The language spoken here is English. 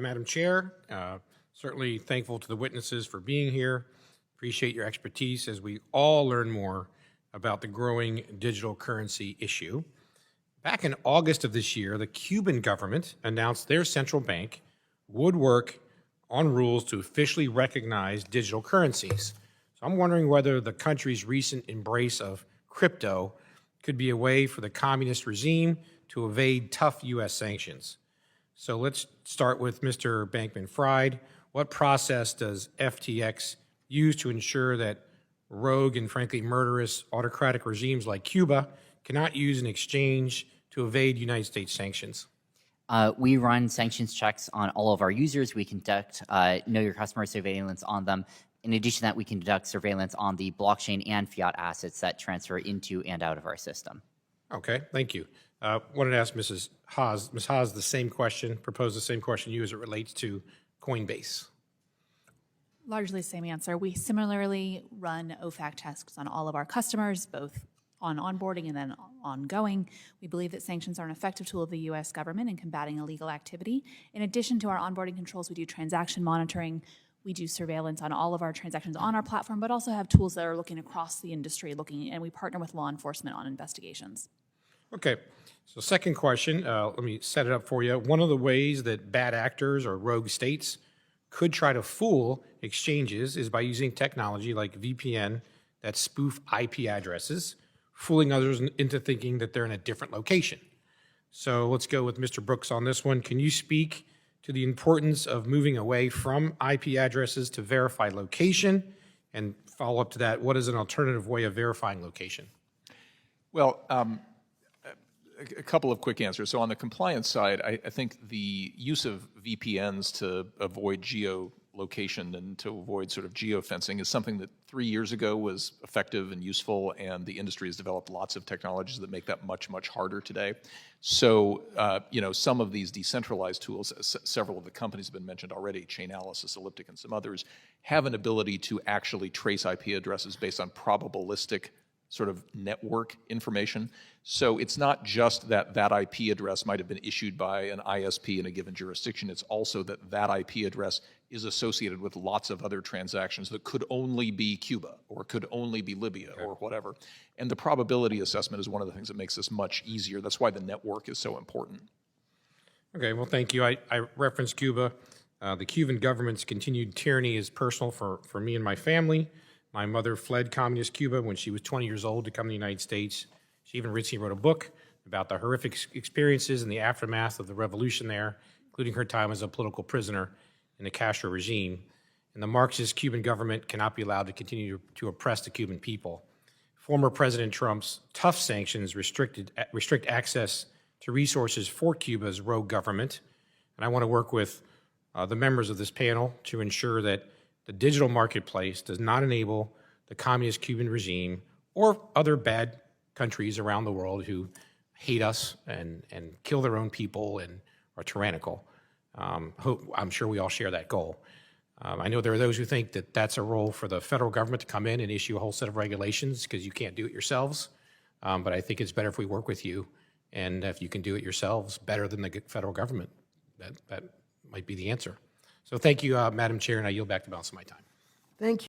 Madam Chair. Certainly thankful to the witnesses for being here. Appreciate your expertise as we all learn more about the growing digital currency issue. Back in August of this year, the Cuban government announced their central bank would work on rules to officially recognize digital currencies. So I'm wondering whether the country's recent embrace of crypto could be a way for the communist regime to evade tough U.S. sanctions. So let's start with Mr. Bankman-Fried. What process does FTX use to ensure that rogue and frankly murderous autocratic regimes like Cuba cannot use an exchange to evade United States sanctions? We run sanctions checks on all of our users. We conduct know your customer surveillance on them. In addition to that, we conduct surveillance on the blockchain and fiat assets that transfer into and out of our system. Okay, thank you. Wanted to ask Ms. Haas the same question, propose the same question to you as it relates to Coinbase. Largely the same answer. We similarly run OFAC checks on all of our customers, both on onboarding and then ongoing. We believe that sanctions are an effective tool of the U.S. government in combating illegal activity. In addition to our onboarding controls, we do transaction monitoring. We do surveillance on all of our transactions on our platform, but also have tools that are looking across the industry, and we partner with law enforcement on investigations. Okay, so second question, let me set it up for you. One of the ways that bad actors or rogue states could try to fool exchanges is by using technology like VPN that spoof IP addresses, fooling others into thinking that they're in a different location. So let's go with Mr. Brooks on this one. Can you speak to the importance of moving away from IP addresses to verify location? And follow up to that, what is an alternative way of verifying location? Well, a couple of quick answers. So on the compliance side, I think the use of VPNs to avoid geolocation and to avoid sort of geofencing is something that 3 years ago was effective and useful, and the industry has developed lots of technologies that make that much, much harder today. So, some of these decentralized tools, several of the companies have been mentioned already, Chainalysis, Elliptic, and some others, have an ability to actually trace IP addresses based on probabilistic sort of network information. So it's not just that that IP address might have been issued by an ISP in a given jurisdiction, it's also that that IP address is associated with lots of other transactions that could only be Cuba or could only be Libya or whatever. And the probability assessment is one of the things that makes this much easier. That's why the network is so important. Okay, well, thank you. I referenced Cuba. The Cuban government's continued tyranny is personal for me and my family. My mother fled communist Cuba when she was 20 years old to come to the United States. She even recently wrote a book about the horrific experiences in the aftermath of the revolution there, including her time as a political prisoner in the Castro regime. And the Marxist Cuban government cannot be allowed to continue to oppress the Cuban people. Former President Trump's tough sanctions restrict access to resources for Cuba's rogue government. And I want to work with the members of this panel to ensure that the digital marketplace does not enable the communist Cuban regime or other bad countries around the world who hate us and kill their own people and are tyrannical. I'm sure we all share that goal. I know there are those who think that that's a role for the federal government to come in and issue a whole set of regulations because you can't do it yourselves. But I think it's better if we work with you, and if you can do it yourselves better than the federal government, that might be the answer. So thank you, Madam Chair, and I yield back the balance of my time. Thank you.